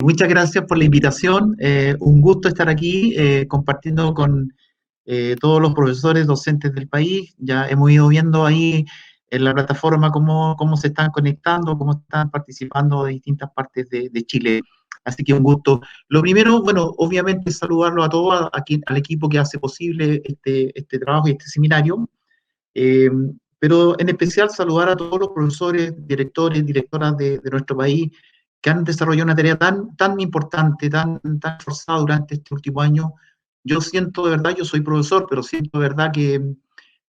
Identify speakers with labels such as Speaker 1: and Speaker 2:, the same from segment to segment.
Speaker 1: Muchas gracias por la invitación. Un gusto estar aquí compartiendo con todos los profesores docentes del país. Ya hemos ido viendo ahí en la plataforma cómo se están conectando, cómo están participando de distintas partes de Chile. Así que un gusto. Lo primero, bueno, obviamente saludarlo a todos, aquí, al equipo que hace posible este trabajo y este seminario. Eh, pero en especial saludar a todos los profesores, directores, directoras de nuestro país que han desarrollado una tarea tan importante, tan esforzada durante este último año. Yo siento de verdad, yo soy profesor, pero siento de verdad que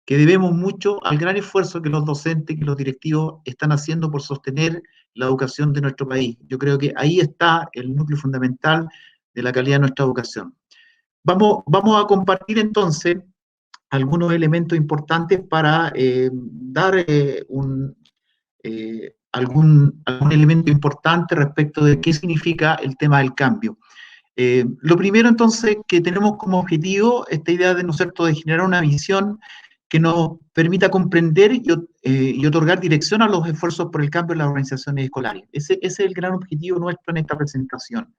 Speaker 1: debemos mucho al gran esfuerzo que los docentes, que los directivos están haciendo por sostener la educación de nuestro país. Yo creo que ahí está el núcleo fundamental de la calidad de nuestra educación. Vamos a compartir entonces algunos elementos importantes para dar algún elemento importante respecto de qué significa el tema del cambio. Lo primero entonces que tenemos como objetivo esta idea de, ¿no es cierto?, de generar una visión que nos permita comprender y otorgar dirección a los esfuerzos por el cambio en las organizaciones escolares. Ese es el gran objetivo nuestro en esta presentación.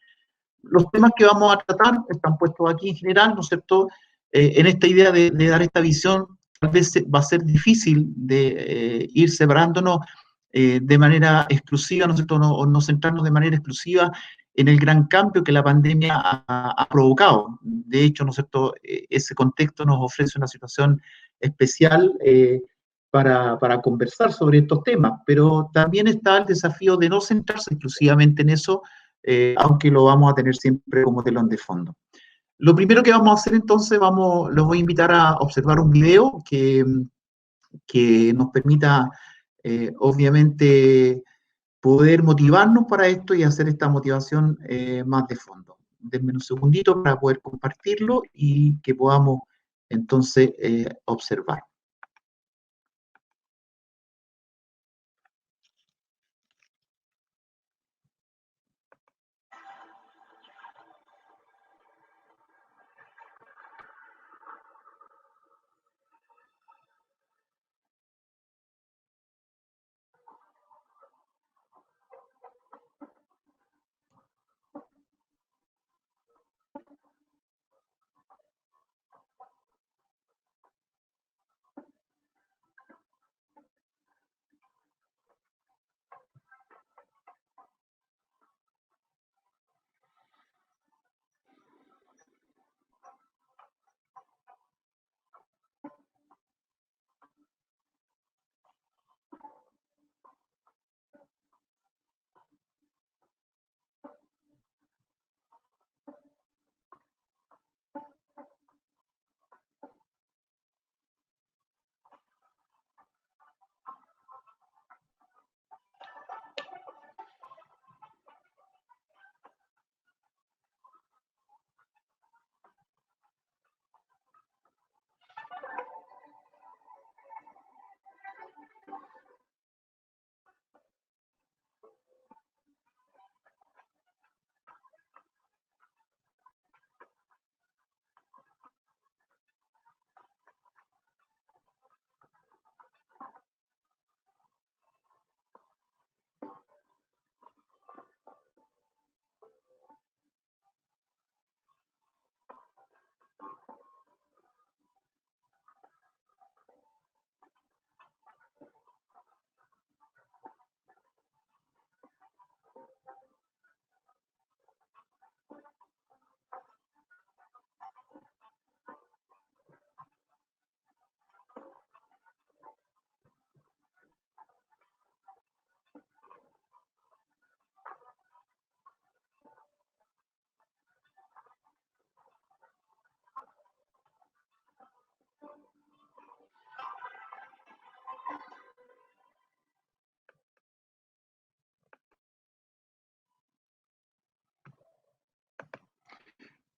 Speaker 1: Los temas que vamos a tratar están puestos aquí en general, ¿no es cierto? En esta idea de dar esta visión, tal vez va a ser difícil de ir separándonos de manera exclusiva, ¿no es cierto? O no centrarnos de manera exclusiva en el gran cambio que la pandemia ha provocado. De hecho, ¿no es cierto?, ese contexto nos ofrece una situación especial para conversar sobre estos temas, pero también está el desafío de no centrarse exclusivamente en eso, aunque lo vamos a tener siempre como telón de fondo. Lo primero que vamos a hacer entonces, los voy a invitar a observar un video que nos permita, obviamente, poder motivarnos para esto y hacer esta motivación más de fondo. Denme un segundito para poder compartirlo y que podamos entonces observar.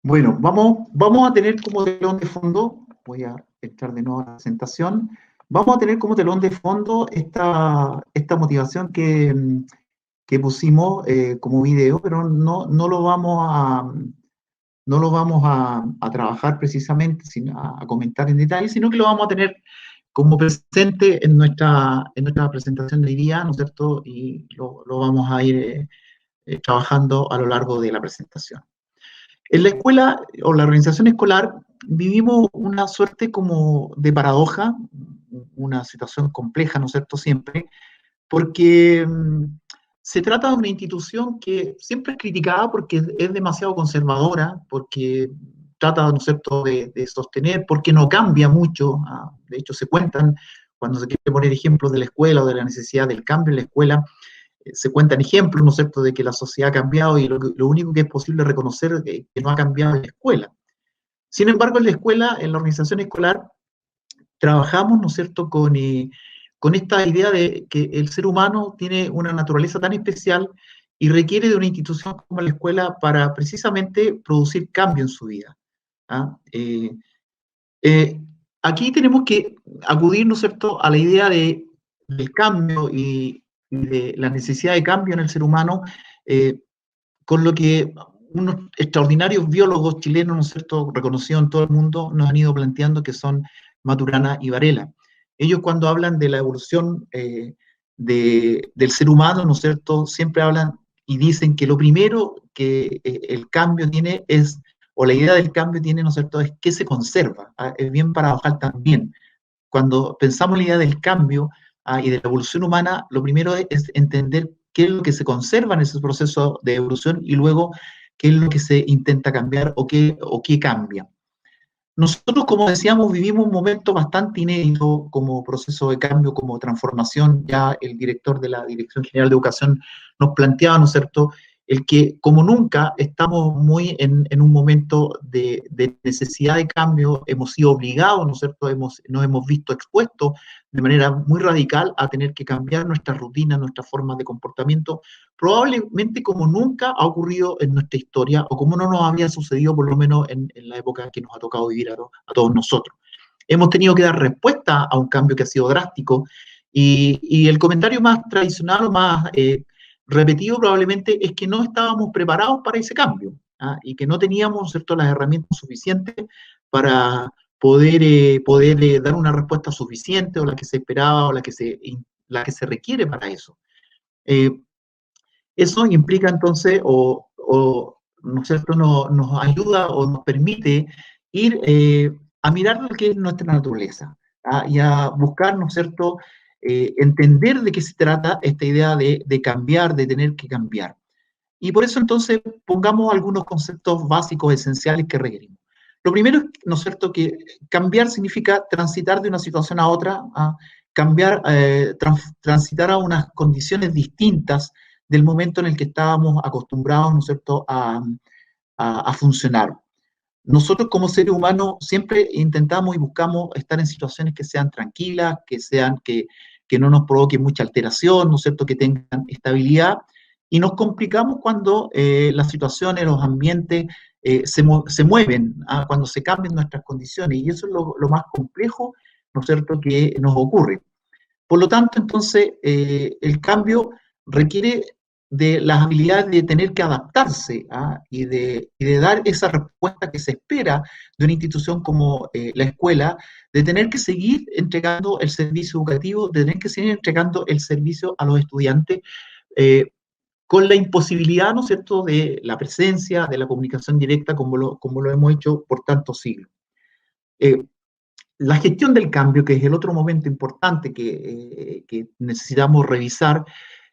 Speaker 1: Bueno, vamos a tener como telón de fondo, voy a entrar de nuevo a la presentación, vamos a tener como telón de fondo esta motivación que pusimos como video, pero no lo vamos a trabajar precisamente, sino a comentar en detalle, sino que lo vamos a tener como presente en nuestra presentación de hoy día, ¿no es cierto? Y lo vamos a ir trabajando a lo largo de la presentación. En la escuela o la organización escolar vivimos una suerte como de paradoja, una situación compleja, ¿no es cierto?, siempre, porque se trata de una institución que siempre es criticada porque es demasiado conservadora, porque trata, ¿no es cierto?, de sostener, porque no cambia mucho. De hecho, se cuentan, cuando se quiere poner ejemplos de la escuela o de la necesidad del cambio en la escuela, se cuentan ejemplos, ¿no es cierto?, de que la sociedad ha cambiado y lo único que es posible reconocer que no ha cambiado es la escuela. Sin embargo, en la escuela, en la organización escolar, trabajamos, ¿no es cierto?, con esta idea de que el ser humano tiene una naturaleza tan especial y requiere de una institución como la escuela para precisamente producir cambio en su vida. ¿Ah? Eh, Aquí tenemos que acudir, ¿no es cierto?, a la idea del cambio y de la necesidad de cambio en el ser humano, eh, con lo que unos extraordinarios biólogos chilenos, ¿no es cierto?, reconocidos en todo el mundo, nos han ido planteando, que son Maturana y Varela. Ellos, cuando hablan de la evolución del ser humano, ¿no es cierto?, siempre hablan y dicen que lo primero que el cambio tiene es, o la idea del cambio tiene, ¿no es cierto?, es que se conserva. Es bien paradojal también. Cuando pensamos en la idea del cambio y de la evolución humana, lo primero es entender qué es lo que se conserva en ese proceso de evolución y luego qué es lo que se intenta cambiar o qué cambia. Nosotros, como decíamos, vivimos un momento bastante inédito como proceso de cambio, como transformación. Ya el director de la Dirección General de Educación nos planteaba, ¿no es cierto?, el que como nunca estamos muy en un momento de necesidad de cambio, hemos sido obligados, ¿no es cierto?, nos hemos visto expuestos de manera muy radical a tener que cambiar nuestra rutina, nuestras formas de comportamiento, probablemente como nunca ha ocurrido en nuestra historia o como no nos había sucedido por lo menos en la época que nos ha tocado vivir a todos nosotros. Hemos tenido que dar respuesta a un cambio que ha sido drástico y el comentario más tradicional o más repetido probablemente es que no estábamos preparados para ese cambio y que no teníamos, ¿cierto?, las herramientas suficientes para poder dar una respuesta suficiente o la que se esperaba o la que se requiere para eso. Eh, Eso implica entonces, ¿no es cierto?, nos ayuda o nos permite ir a mirar lo que es nuestra naturaleza y a buscar, ¿no es cierto?, entender de qué se trata esta idea de cambiar, de tener que cambiar. Y por eso entonces pongamos algunos conceptos básicos, esenciales que requerimos. Lo primero es, ¿no es cierto?, que cambiar significa transitar de una situación a otra, cambiar, transitar a unas condiciones distintas del momento en el que estábamos acostumbrados, ¿no es cierto?, a funcionar. Nosotros como seres humanos siempre intentamos y buscamos estar en situaciones que sean tranquilas, que no nos provoquen mucha alteración, ¿no es cierto?, que tengan estabilidad, y nos complicamos cuando las situaciones, los ambientes se mueven, cuando se cambian nuestras condiciones, y eso es lo más complejo, ¿no es cierto?, que nos ocurre. Por lo tanto, entonces, el cambio requiere de las habilidades de tener que adaptarse y de dar esa respuesta que se espera de una institución como la escuela, de tener que seguir entregando el servicio educativo, de tener que seguir entregando el servicio a los estudiantes, con la imposibilidad, ¿no es cierto?, de la presencia, de la comunicación directa, como lo hemos hecho por tantos siglos. La gestión del cambio, que es el otro momento importante que necesitamos revisar,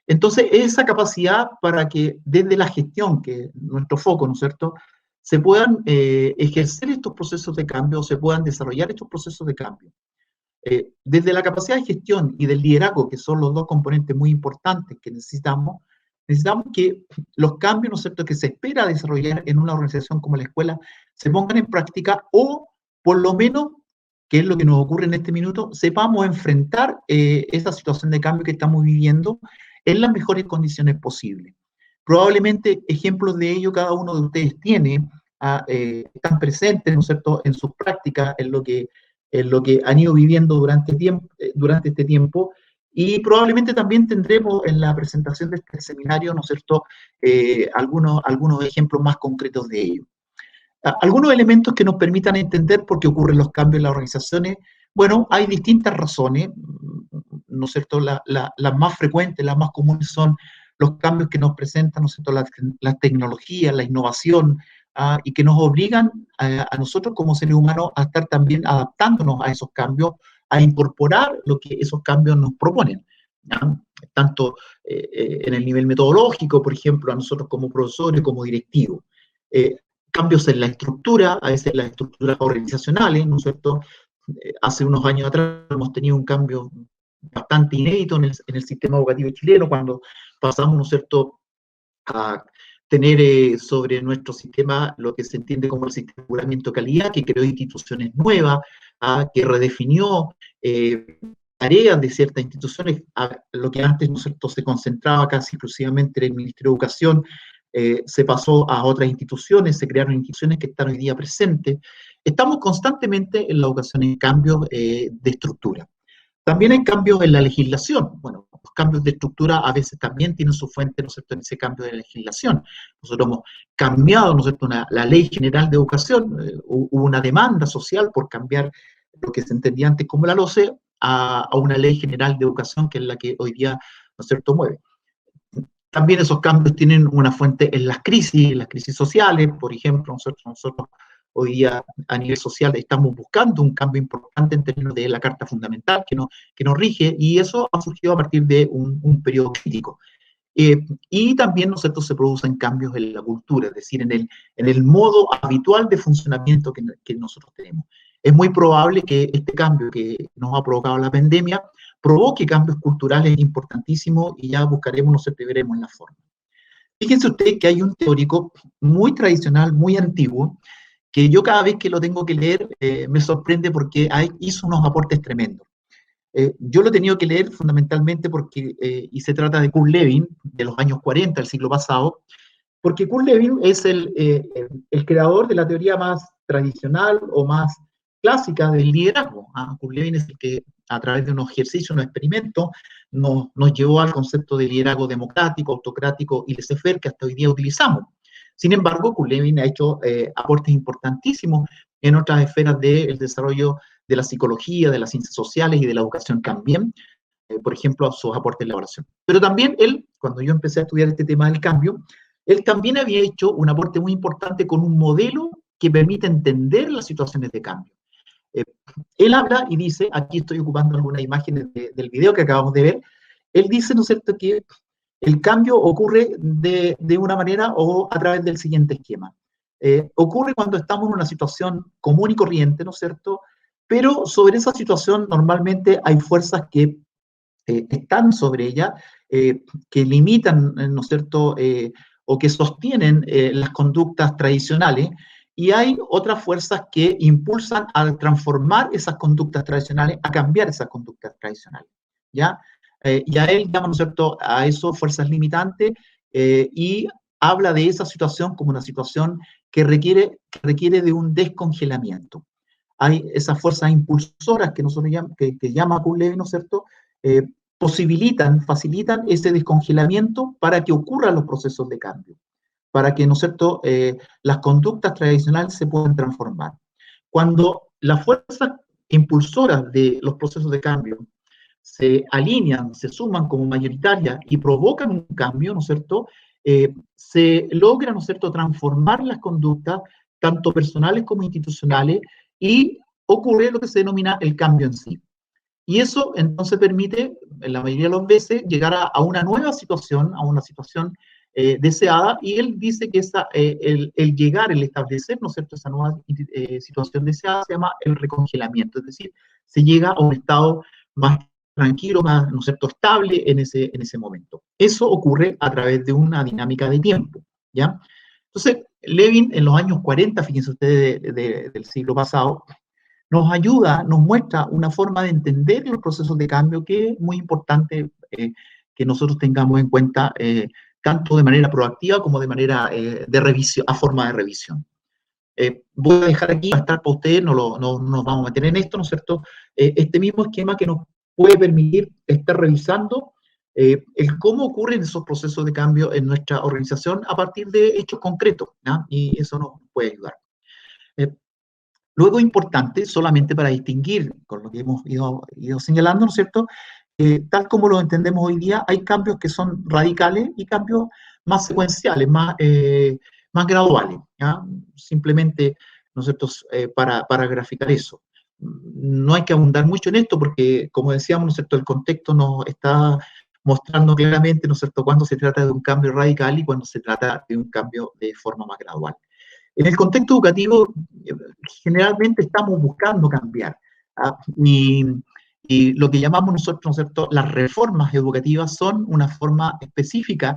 Speaker 1: entonces esa capacidad para que desde la gestión, que es nuestro foco, ¿no es cierto?, se puedan ejercer estos procesos de cambio, se puedan desarrollar estos procesos de cambio. Desde la capacidad de gestión y del liderazgo, que son los dos componentes muy importantes que necesitamos que los cambios, ¿no es cierto?, que se espera desarrollar en una organización como la escuela se pongan en práctica o, por lo menos, que es lo que nos ocurre en este minuto, sepamos enfrentar esa situación de cambio que estamos viviendo en las mejores condiciones posibles. Probablemente ejemplos de ello cada uno de ustedes tiene, están presentes, ¿no es cierto?, en sus prácticas, en lo que han ido viviendo durante este tiempo, y probablemente también tendremos en la presentación de este seminario, ¿no es cierto?, algunos ejemplos más concretos de ello. Algunos elementos que nos permitan entender por qué ocurren los cambios en las organizaciones. Bueno, hay distintas razones, ¿no es cierto? Las más frecuentes, las más comunes son los cambios que nos presentan, ¿no es cierto?, las tecnologías, la innovación, y que nos obligan a nosotros como seres humanos a estar también adaptándonos a esos cambios, a incorporar lo que esos cambios nos proponen, ¿ya? Tanto en el nivel metodológico, por ejemplo, a nosotros como profesores, como directivos. Cambios en la estructura, a veces las estructuras organizacionales, ¿no es cierto? Hace unos años atrás hemos tenido un cambio bastante inédito en el sistema educativo chileno, cuando pasamos, ¿no es cierto?, a tener sobre nuestro sistema lo que se entiende como el sistema de aseguramiento de calidad, que creó instituciones nuevas, que redefinió tareas de ciertas instituciones, lo que antes, ¿no es cierto?, se concentraba casi exclusivamente en el Ministerio de Educación, se pasó a otras instituciones, se crearon instituciones que están hoy día presentes. Estamos constantemente en la educación en cambios de estructura. También hay cambios en la legislación. Bueno, los cambios de estructura a veces también tienen su fuente, ¿no es cierto?, en ese cambio de legislación. Nosotros hemos cambiado, ¿no es cierto?, la Ley General de Educación, hubo una demanda social por cambiar lo que se entendía antes como la LOCE a una Ley General de Educación, que es la que hoy día, ¿no es cierto?, mueve. También esos cambios tienen una fuente en las crisis sociales, por ejemplo, nosotros hoy día a nivel social estamos buscando un cambio importante en términos de la Carta Fundamental que nos rige, y eso ha surgido a partir de un periodo crítico. Y también, ¿no es cierto?, se producen cambios en la cultura, es decir, en el modo habitual de funcionamiento que nosotros tenemos. Es muy probable que este cambio que nos ha provocado la pandemia provoque cambios culturales importantísimos, y ya buscaremos, no sé, veremos la forma. Fíjense ustedes que hay un teórico muy tradicional, muy antiguo, que yo cada vez que lo tengo que leer me sorprende porque hizo unos aportes tremendos. Yo lo he tenido que leer fundamentalmente porque, y se trata de Kurt Lewin, de los años 40 del siglo pasado, porque Kurt Lewin es el creador de la teoría más tradicional o más clásica del liderazgo. Kurt Lewin es el que, a través de unos ejercicios, unos experimentos, nos llevó al concepto de liderazgo democrático, autocrático y laissez-faire que hasta hoy día utilizamos. Sin embargo, Kurt Lewin ha hecho aportes importantísimos en otras esferas del desarrollo de la psicología, de las ciencias sociales y de la educación también, por ejemplo, sus aportes en la evaluación. Pero también él, cuando yo empecé a estudiar este tema del cambio, él también había hecho un aporte muy importante con un modelo que permite entender las situaciones de cambio. Él habla y dice, aquí estoy ocupando algunas imágenes del video que acabamos de ver, él dice, ¿no es cierto?, que el cambio ocurre de una manera o a través del siguiente esquema. Ocurre cuando estamos en una situación común y corriente, ¿no es cierto?, pero sobre esa situación normalmente hay fuerzas que están sobre ella, que limitan, ¿no es cierto?, o que sostienen las conductas tradicionales, y hay otras fuerzas que impulsan a transformar esas conductas tradicionales, a cambiar esas conductas tradicionales, ¿ya? Y a él llama, ¿no es cierto?, a eso fuerzas limitantes, y habla de esa situación como una situación que requiere de un descongelamiento. Hay esas fuerzas impulsoras que nosotros que llama Kurt Lewin, ¿no es cierto?, facilitan ese descongelamiento para que ocurran los procesos de cambio, para que, ¿no es cierto?, las conductas tradicionales se puedan transformar. Cuando las fuerzas impulsoras de los procesos de cambio se alinean, se suman como mayoritarias y provocan un cambio, ¿no es cierto?, se logra, ¿no es cierto?, transformar las conductas, tanto personales como institucionales, y ocurre lo que se denomina el cambio en sí. Y eso entonces permite, en la mayoría de las veces, llegar a una nueva situación, a una situación deseada, y él dice que el llegar, el establecer, ¿no es cierto?, esa nueva situación deseada se llama el recongelamiento, es decir, se llega a un estado más tranquilo, más, ¿no es cierto?, estable en ese momento. Eso ocurre a través de una dinámica de tiempo, ¿ya? Entonces, Lewin en los años 40, fíjense ustedes, del siglo pasado, nos ayuda, nos muestra una forma de entender los procesos de cambio que es muy importante que nosotros tengamos en cuenta, tanto de manera proactiva como de manera de revisión, a forma de revisión. Voy a dejar aquí, va a estar para ustedes, no nos vamos a meter en esto, ¿no es cierto?, este mismo esquema que nos puede permitir estar revisando el cómo ocurren esos procesos de cambio en nuestra organización a partir de hechos concretos, ¿ya? Y eso nos puede ayudar. Luego, importante, solamente para distinguir con lo que hemos ido señalando, ¿no es cierto?, tal como lo entendemos hoy día, hay cambios que son radicales y cambios más secuenciales, más graduales, ¿ya? Simplemente, ¿no es cierto?, para graficar eso. No hay que abundar mucho en esto porque, como decíamos, ¿no es cierto?, el contexto nos está mostrando claramente, ¿no es cierto?, cuando se trata de un cambio radical y cuando se trata de un cambio de forma más gradual. En el contexto educativo, generalmente estamos buscando cambiar, ¿ah? Y lo que llamamos nosotros, ¿no es cierto?, las reformas educativas son una forma específica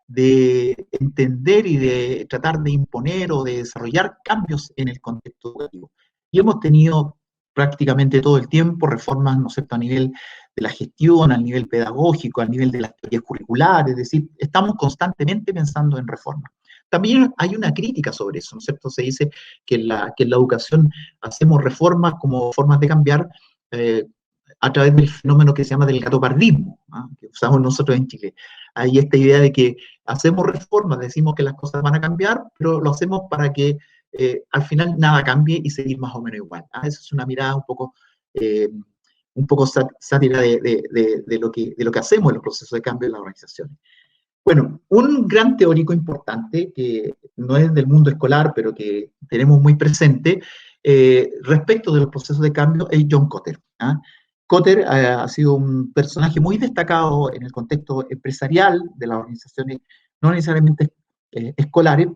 Speaker 1: de entender y de tratar de imponer o de desarrollar cambios en el contexto educativo. Y hemos tenido prácticamente todo el tiempo reformas, ¿no es cierto?, a nivel de la gestión, a nivel pedagógico, a nivel de las teorías curriculares, es decir, estamos constantemente pensando en reformas. También hay una crítica sobre eso, ¿no es cierto? Se dice que en la educación hacemos reformas como formas de cambiar a través del fenómeno que se llama del gatopardismo, ¿ah? Que usamos nosotros en Chile. Hay esta idea de que hacemos reformas, decimos que las cosas van a cambiar, pero lo hacemos para que al final nada cambie y seguir más o menos igual. ¿Ah? Esa es una mirada un poco sátira de lo que hacemos en los procesos de cambio en las organizaciones. Bueno, un gran teórico importante, que no es del mundo escolar, pero que tenemos muy presente, respecto de los procesos de cambio, es John Kotter. ¿Ah? Kotter ha sido un personaje muy destacado en el contexto empresarial de las organizaciones, no necesariamente escolares,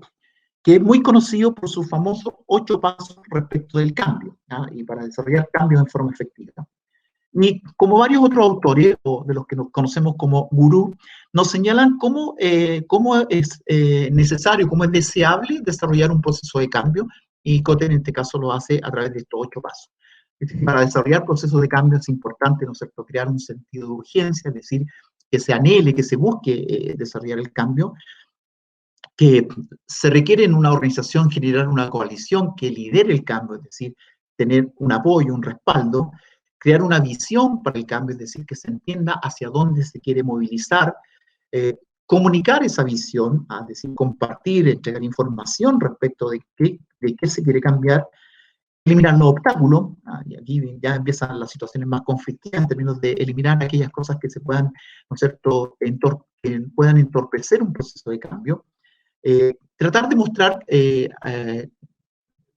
Speaker 1: que es muy conocido por sus famosos 8 pasos respecto del cambio, ¿ah? Y para desarrollar cambios en forma efectiva. Y como varios otros autores, o de los que nos conocemos como gurú, nos señalan cómo es necesario, cómo es deseable desarrollar un proceso de cambio, y Kotter en este caso lo hace a través de estos 8 pasos. Para desarrollar procesos de cambio es importante, ¿no es cierto?, crear un sentido de urgencia, es decir, que se anhele, que se busque desarrollar el cambio, que se requiere en una organización generar una coalición que lidere el cambio, es decir, tener un apoyo, un respaldo, crear una visión para el cambio, es decir, que se entienda hacia dónde se quiere movilizar, comunicar esa visión, es decir, compartir, entregar información respecto de qué se quiere cambiar, eliminar los obstáculos, y aquí ya empiezan las situaciones más conflictivas en términos de eliminar aquellas cosas que se puedan, ¿no es cierto?, que puedan entorpecer un proceso de cambio, tratar de mostrar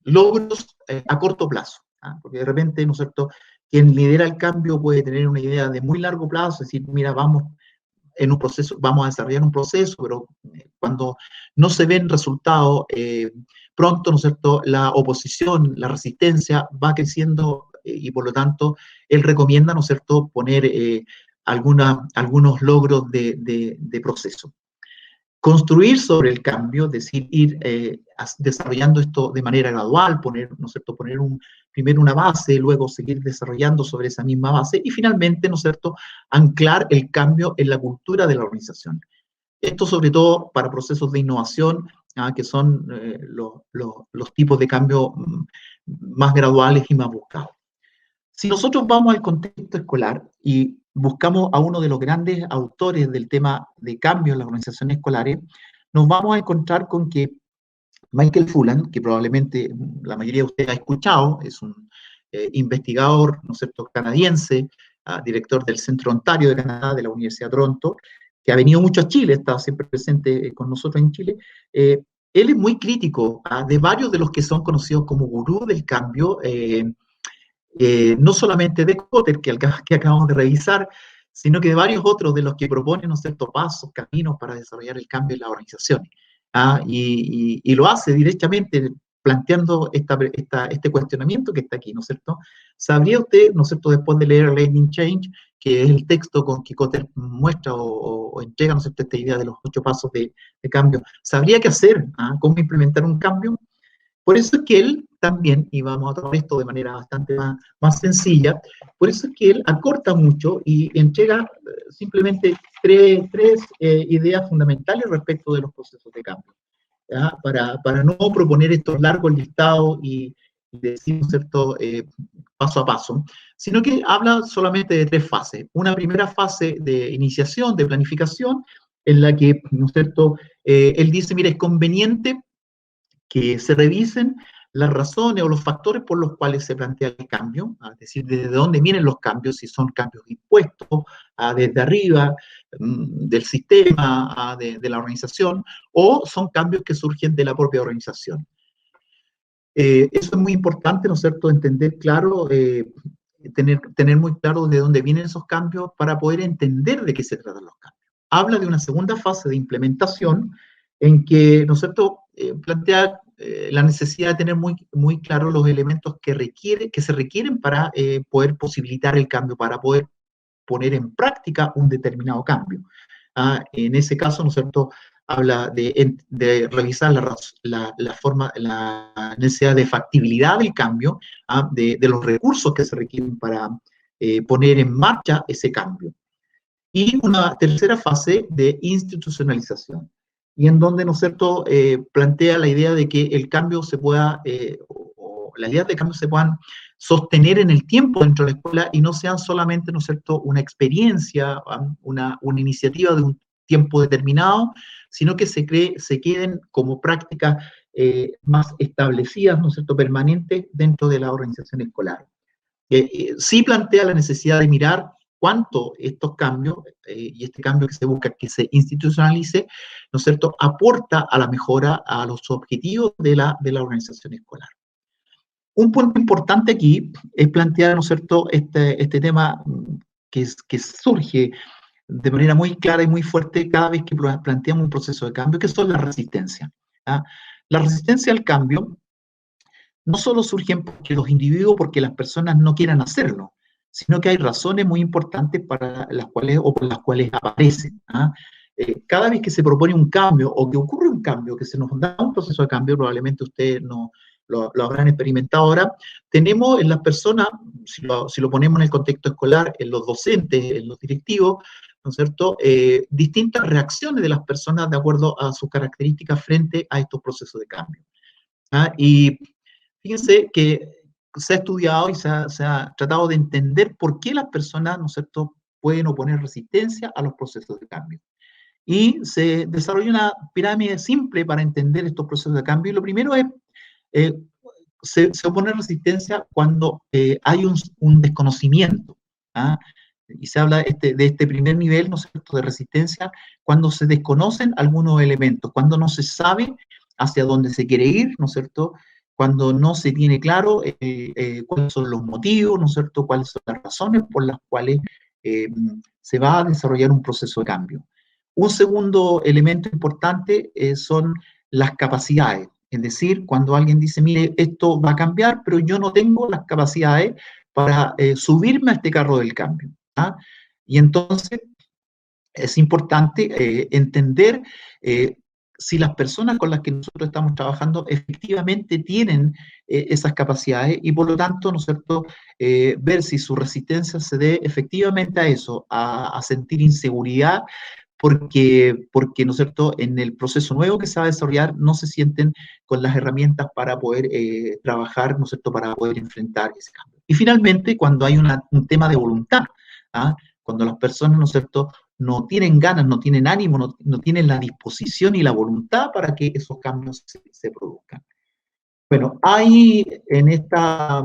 Speaker 1: logros a corto plazo, porque de repente, ¿no es cierto?, quien lidera el cambio puede tener una idea de muy largo plazo, es decir, mira, vamos a desarrollar un proceso, pero cuando no se ven resultados pronto, ¿no es cierto?, la oposición, la resistencia va creciendo y por lo tanto él recomienda, ¿no es cierto?, poner algunos logros de proceso. Construir sobre el cambio, es decir, ir desarrollando esto de manera gradual, ¿no es cierto?, poner primero una base, luego seguir desarrollando sobre esa misma base y finalmente, ¿no es cierto?, anclar el cambio en la cultura de la organización. Esto sobre todo para procesos de innovación, que son los tipos de cambio más graduales y más buscados. Si nosotros vamos al contexto escolar y buscamos a uno de los grandes autores del tema de cambio en las organizaciones escolares, nos vamos a encontrar con que Michael Fullan, que probablemente la mayoría de ustedes ha escuchado, es un investigador, ¿no es cierto?, canadiense, director del Centro Ontario de Canadá, de la Universidad de Toronto, que ha venido mucho a Chile, está siempre presente con nosotros en Chile. Él es muy crítico de varios de los que son conocidos como gurú del cambio, no solamente de Kotter, que acabamos de revisar, sino que de varios otros de los que proponen, ¿no es cierto?, pasos, caminos para desarrollar el cambio en las organizaciones. Y lo hace directamente planteando este cuestionamiento que está aquí, ¿no es cierto? ¿Sabría usted, ¿no es cierto?, después de leer Leading Change, que es el texto con que Kotter muestra o entrega, ¿no es cierto?, esta idea de los 8 pasos de cambio, ¿sabría qué hacer? ¿Cómo implementar un cambio? Por eso es que él también, y vamos a tomar esto de manera bastante más sencilla, por eso es que él acorta mucho y entrega simplemente tres ideas fundamentales respecto de los procesos de cambio, para no proponer estos largos listados y decir, ¿cierto?, paso a paso, sino que habla solamente de 3 fases. Una primera fase de iniciación, de planificación, en la que, ¿no es cierto?, él dice, mira, es conveniente que se revisen las razones o los factores por los cuales se plantea el cambio, es decir, desde dónde vienen los cambios, si son cambios impuestos, desde arriba, del sistema, de la organización, o son cambios que surgen de la propia organización. Eso es muy importante, ¿no es cierto?, entender claro, tener muy claro de dónde vienen esos cambios para poder entender de qué se tratan los cambios. Habla de una segunda fase de implementación en que, ¿no es cierto?, plantea la necesidad de tener muy, muy claro los elementos que se requieren para poder posibilitar el cambio, para poder poner en práctica un determinado cambio. En ese caso, ¿no es cierto?, habla de revisar la necesidad de factibilidad del cambio, de los recursos que se requieren para poner en marcha ese cambio. Y una tercera fase de institucionalización, y en donde, ¿no es cierto?, plantea la idea de que el cambio se pueda, o las ideas de cambio se puedan sostener en el tiempo dentro de la escuela y no sean solamente, ¿no es cierto?, una experiencia, una iniciativa de un tiempo determinado, sino que se queden como prácticas más establecidas, ¿no es cierto?, permanentes dentro de la organización escolar. Sí plantea la necesidad de mirar cuánto estos cambios, y este cambio que se busca que se institucionalice, ¿no es cierto?, aporta a la mejora, a los objetivos de la organización escolar. Un punto importante aquí es plantear, ¿no es cierto?, este tema que surge de manera muy clara y muy fuerte cada vez que planteamos un proceso de cambio, que son las resistencias. La resistencia al cambio no solo surgen porque los individuos, porque las personas no quieran hacerlo, sino que hay razones muy importantes para las cuales o por las cuales aparecen. Cada vez que se propone un cambio o que ocurre un cambio, que se nos da un proceso de cambio, probablemente ustedes no lo habrán experimentado ahora, tenemos en las personas, si lo ponemos en el contexto escolar, en los docentes, en los directivos, ¿no es cierto?, distintas reacciones de las personas de acuerdo a sus características frente a estos procesos de cambio. Y fíjense que se ha estudiado y se ha tratado de entender por qué las personas, ¿no es cierto?, pueden oponer resistencia a los procesos de cambio. Y se desarrolla una pirámide simple para entender estos procesos de cambio. Y lo primero es, eh, se opone resistencia cuando hay un desconocimiento. Y se habla de este primer nivel, ¿no es cierto?, de resistencia, cuando se desconocen algunos elementos, cuando no se sabe hacia dónde se quiere ir, ¿no es cierto?, cuando no se tiene claro cuáles son los motivos, ¿no es cierto?, cuáles son las razones por las cuales se va a desarrollar un proceso de cambio. Un segundo elemento importante son las capacidades, es decir, cuando alguien dice, mire, esto va a cambiar, pero yo no tengo las capacidades para subirme a este carro del cambio. Y entonces es importante entender si las personas con las que nosotros estamos trabajando efectivamente tienen esas capacidades y por lo tanto, ¿no es cierto?, ver si su resistencia se debe efectivamente a eso, a sentir inseguridad, porque, ¿no es cierto?, en el proceso nuevo que se va a desarrollar no se sienten con las herramientas para poder trabajar, ¿no es cierto?, para poder enfrentar ese cambio. Y finalmente, cuando hay un tema de voluntad, cuando las personas, ¿no es cierto?, no tienen ganas, no tienen ánimo, no tienen la disposición y la voluntad para que esos cambios se produzcan. Bueno, hay en esta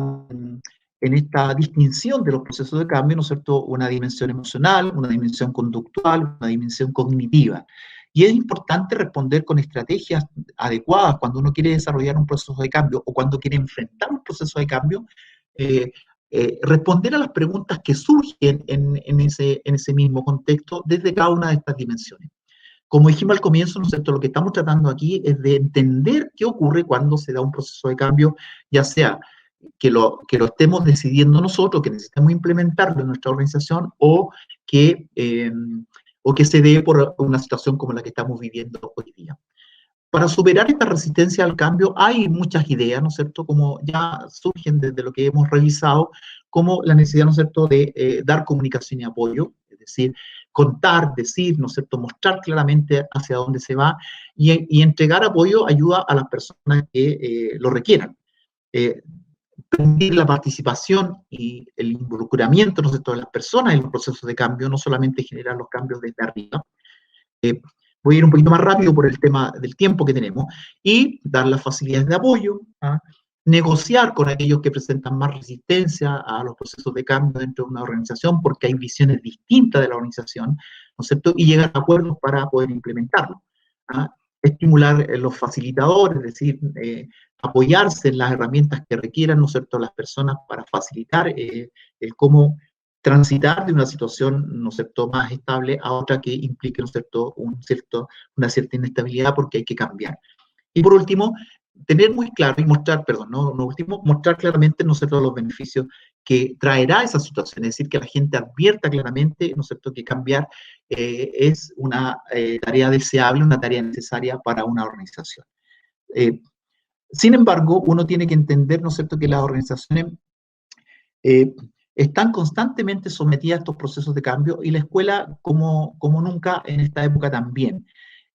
Speaker 1: distinción de los procesos de cambio, ¿no es cierto?, una dimensión emocional, una dimensión conductual, una dimensión cognitiva. Y es importante responder con estrategias adecuadas cuando uno quiere desarrollar un proceso de cambio o cuando quiere enfrentar un proceso de cambio, responder a las preguntas que surgen en ese mismo contexto desde cada una de estas dimensiones. Como dijimos al comienzo, ¿no es cierto?, lo que estamos tratando aquí es de entender qué ocurre cuando se da un proceso de cambio, ya sea que lo estemos decidiendo nosotros, que necesitamos implementarlo en nuestra organización, o que se dé por una situación como la que estamos viviendo hoy día. Para superar esta resistencia al cambio hay muchas ideas, ¿no es cierto?, como ya surgen desde lo que hemos revisado, como la necesidad, ¿no es cierto?, de dar comunicación y apoyo, es decir, contar, decir, ¿no es cierto?, mostrar claramente hacia dónde se va y entregar apoyo ayuda a las personas que lo requieran. Permitir la participación y el involucramiento, ¿no es cierto?, de las personas en los procesos de cambio, no solamente generar los cambios desde arriba. Voy a ir un poquito más rápido por el tema del tiempo que tenemos, y dar las facilidades de apoyo, negociar con aquellos que presentan más resistencia a los procesos de cambio dentro de una organización, porque hay visiones distintas de la organización, ¿no es cierto? Y llegar a acuerdos para poder implementarlo. ¿Ah? Estimular los facilitadores, es decir, apoyarse en las herramientas que requieran, ¿no es cierto?, las personas para facilitar el cómo transitar de una situación, ¿no es cierto?, más estable a otra que implique, ¿no es cierto?, una cierta inestabilidad porque hay que cambiar. Y por último, tener muy claro y mostrar, perdón, no último, mostrar claramente, ¿no es cierto?, los beneficios que traerá esa situación, es decir, que la gente advierta claramente, ¿no es cierto?, que cambiar es una tarea deseable, una tarea necesaria para una organización. Sin embargo, uno tiene que entender, ¿no es cierto?, que las organizaciones eh, están constantemente sometidas a estos procesos de cambio y la escuela como nunca en esta época también.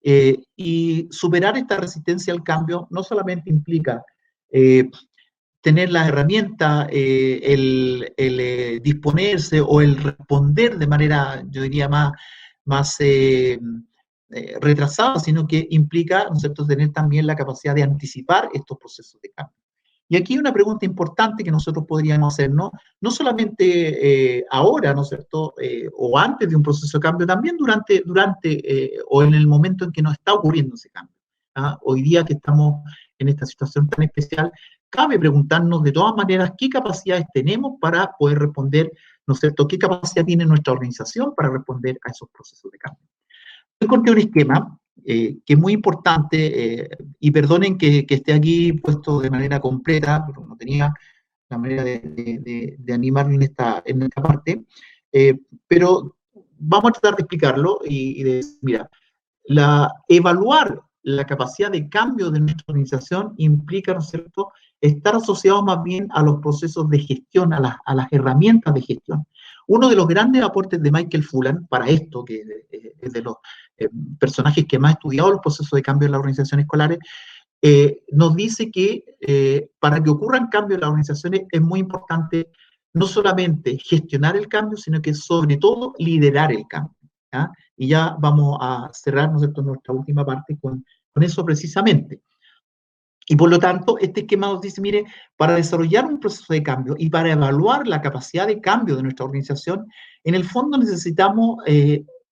Speaker 1: Y superar esta resistencia al cambio no solamente implica tener las herramientas, el disponerse o el responder de manera, yo diría, más retrasada, sino que implica, ¿no es cierto?, tener también la capacidad de anticipar estos procesos de cambio. Y aquí hay una pregunta importante que nosotros podríamos hacernos, no solamente ahora, ¿no es cierto?, o antes de un proceso de cambio, también durante o en el momento en que nos está ocurriendo ese cambio. ¿Ah? Hoy día que estamos en esta situación tan especial, cabe preguntarnos de todas maneras qué capacidades tenemos para poder responder, ¿no es cierto?, qué capacidad tiene nuestra organización para responder a esos procesos de cambio. Yo encontré un esquema que es muy importante, y perdonen que esté aquí puesto de manera completa, pero no tenía la manera de animarme en esta parte, pero vamos a tratar de explicarlo y de decir, mira, evaluar la capacidad de cambio de nuestra organización implica, ¿no es cierto?, estar asociado más bien a los procesos de gestión, a las herramientas de gestión. Uno de los grandes aportes de Michael Fullan para esto, que es de los personajes que más ha estudiado los procesos de cambio en las organizaciones escolares, nos dice que para que ocurran cambios en las organizaciones es muy importante no solamente gestionar el cambio, sino que sobre todo liderar el cambio. ¿Ya? Y ya vamos a cerrar, ¿no es cierto?, nuestra última parte con eso precisamente. Y por lo tanto, este esquema nos dice, mire, para desarrollar un proceso de cambio y para evaluar la capacidad de cambio de nuestra organización, en el fondo necesitamos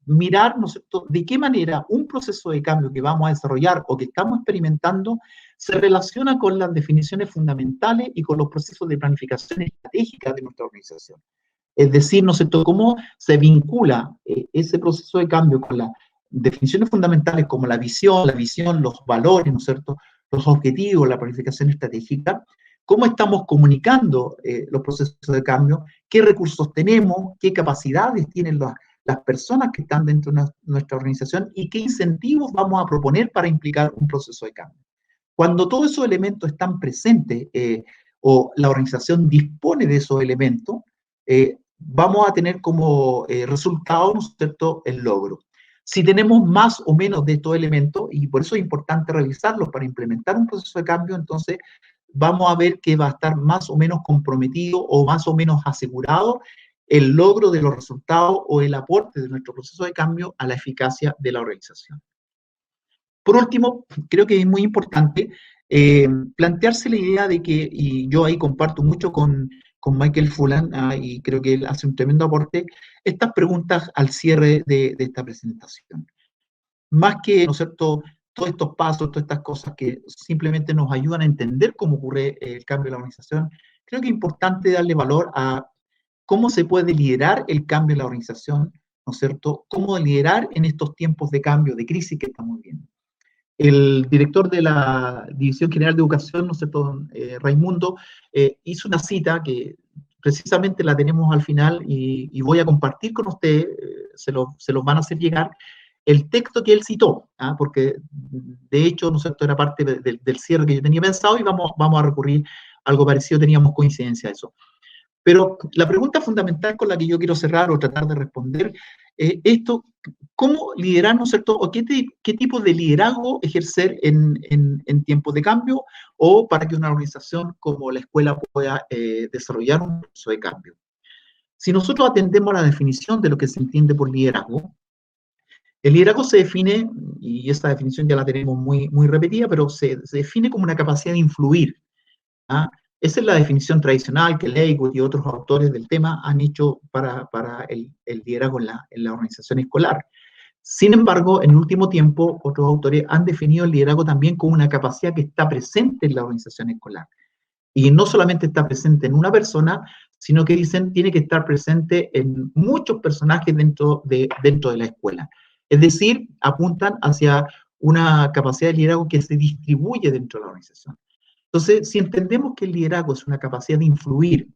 Speaker 1: mirar, ¿no es cierto?, de qué manera un proceso de cambio que vamos a desarrollar o que estamos experimentando se relaciona con las definiciones fundamentales y con los procesos de planificación estratégica de nuestra organización. Es decir, ¿no es cierto?, cómo se vincula ese proceso de cambio con las definiciones fundamentales como la visión, los valores, ¿no es cierto?, los objetivos, la planificación estratégica, cómo estamos comunicando los procesos de cambio, qué recursos tenemos, qué capacidades tienen las personas que están dentro de nuestra organización y qué incentivos vamos a proponer para implicar un proceso de cambio. Cuando todos esos elementos están presentes o la organización dispone de esos elementos, vamos a tener como resultado, ¿no es cierto?, el logro. Si tenemos más o menos de estos elementos, y por eso es importante revisarlos para implementar un proceso de cambio, entonces vamos a ver que va a estar más o menos comprometido o más o menos asegurado el logro de los resultados o el aporte de nuestro proceso de cambio a la eficacia de la organización. Por último, creo que es muy importante plantearse la idea de que, y yo ahí comparto mucho con Michael Fullan, y creo que él hace un tremendo aporte, estas preguntas al cierre de esta presentación. Más que, ¿no es cierto?, todos estos pasos, todas estas cosas que simplemente nos ayudan a entender cómo ocurre el cambio en la organización, creo que es importante darle valor a cómo se puede liderar el cambio en la organización, ¿no es cierto?, cómo liderar en estos tiempos de cambio, de crisis que estamos viendo. El director de la División General de Educación, ¿no sé, Raimundo, hizo una cita que precisamente la tenemos al final y voy a compartir con ustedes, se los van a hacer llegar, el texto que él citó, porque de hecho, ¿no es cierto?, era parte del cierre que yo tenía pensado y vamos a recurrir a algo parecido, teníamos coincidencia a eso. Pero la pregunta fundamental con la que yo quiero cerrar o tratar de responder esto, ¿cómo liderar, ¿no es cierto? ¿O qué tipo de liderazgo ejercer en tiempos de cambio o para que una organización como la escuela pueda desarrollar un proceso de cambio? Si nosotros atendemos a la definición de lo que se entiende por liderazgo, el liderazgo se define, y esa definición ya la tenemos muy repetida, pero se define como una capacidad de influir, ¿ah? Esa es la definición tradicional que Lakewood y otros autores del tema han hecho para el liderazgo en la organización escolar. Sin embargo, en el último tiempo, otros autores han definido el liderazgo también como una capacidad que está presente en la organización escolar. Y no solamente está presente en una persona, sino que dicen tiene que estar presente en muchos personajes dentro de la escuela. Es decir, apuntan hacia una capacidad de liderazgo que se distribuye dentro de la organización. Entonces, si entendemos que el liderazgo es una capacidad de influir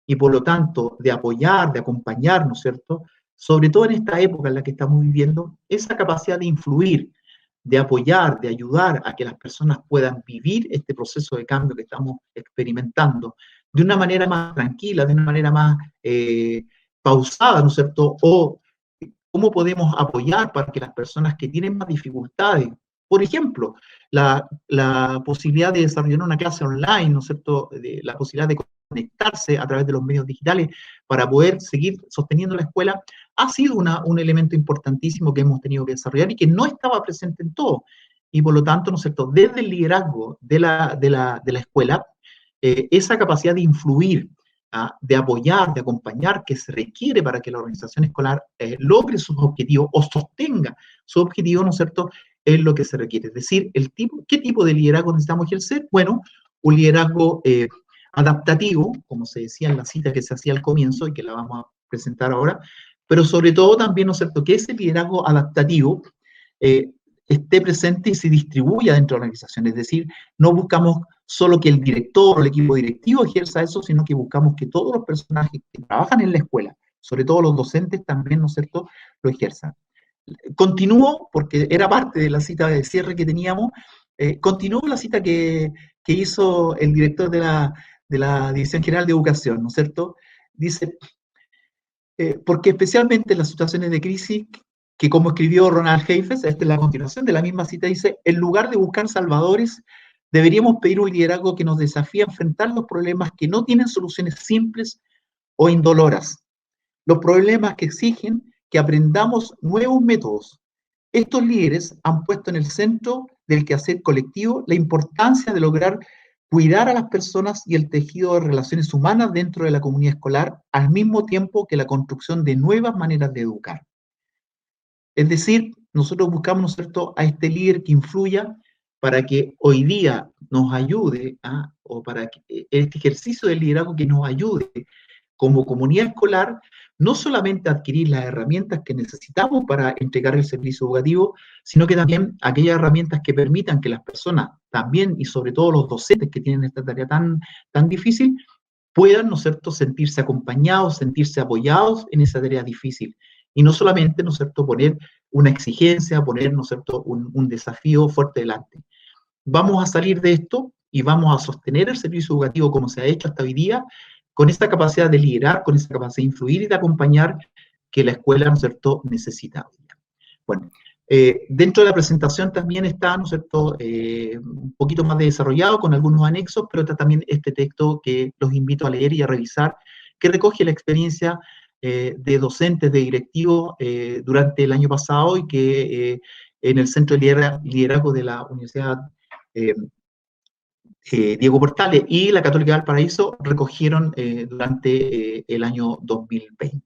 Speaker 1: y por lo tanto de apoyar, de acompañar, ¿no es cierto? Sobre todo en esta época en la que estamos viviendo, esa capacidad de influir, de apoyar, de ayudar a que las personas puedan vivir este proceso de cambio que estamos experimentando de una manera más tranquila, de una manera más pausada, ¿no es cierto? O cómo podemos apoyar para que las personas que tienen más dificultades, por ejemplo, la posibilidad de desarrollar una clase online, ¿no es cierto? La posibilidad de conectarse a través de los medios digitales para poder seguir sosteniendo la escuela, ha sido un elemento importantísimo que hemos tenido que desarrollar y que no estaba presente en todo. Y por lo tanto, ¿no es cierto? Desde el liderazgo de la escuela, esa capacidad de influir, de apoyar, de acompañar que se requiere para que la organización escolar logre sus objetivos o sostenga su objetivo, ¿no es cierto?, es lo que se requiere. Es decir, ¿qué tipo de liderazgo necesitamos ejercer? Bueno, un liderazgo adaptativo, como se decía en la cita que se hacía al comienzo y que la vamos a presentar ahora, pero sobre todo también, ¿no es cierto?, que ese liderazgo adaptativo esté presente y se distribuya dentro de la organización. Es decir, no buscamos solo que el director o el equipo directivo ejerza eso, sino que buscamos que todos los personajes que trabajan en la escuela, sobre todo los docentes también, ¿no es cierto?, lo ejerzan. Continúo, porque era parte de la cita de cierre que teníamos, continúo la cita que hizo el director de la Dirección General de Educación, ¿no es cierto? Dice, porque especialmente en las situaciones de crisis, que como escribió Ronald Heifetz, esta es la continuación de la misma cita, dice, en lugar de buscar salvadores, deberíamos pedir un liderazgo que nos desafíe a enfrentar los problemas que no tienen soluciones simples o indoloras, los problemas que exigen que aprendamos nuevos métodos. Estos líderes han puesto en el centro del quehacer colectivo la importancia de lograr cuidar a las personas y el tejido de relaciones humanas dentro de la comunidad escolar, al mismo tiempo que la construcción de nuevas maneras de educar. Es decir, nosotros buscamos, ¿no es cierto?, a este líder que influya para que hoy día nos ayude, o para que este ejercicio del liderazgo que nos ayude como comunidad escolar, no solamente a adquirir las herramientas que necesitamos para entregar el servicio educativo, sino que también aquellas herramientas que permitan que las personas también, y sobre todo los docentes que tienen esta tarea tan difícil, puedan, ¿no es cierto?, sentirse acompañados, sentirse apoyados en esa tarea difícil. Y no solamente, ¿no es cierto?, poner una exigencia, poner, ¿no es cierto?, un desafío fuerte delante. Vamos a salir de esto y vamos a sostener el servicio educativo como se ha hecho hasta hoy día, con esta capacidad de liderar, con esa capacidad de influir y de acompañar que la escuela, ¿no es cierto?, necesita. Bueno, dentro de la presentación también está, ¿no es cierto?, un poquito más desarrollado con algunos anexos, pero está también este texto que los invito a leer y a revisar, que recoge la experiencia de docentes, de directivos durante el año pasado y que en el Centro de Liderazgo de la Universidad Diego Portales y la Católica de Valparaíso recogieron durante el año 2020.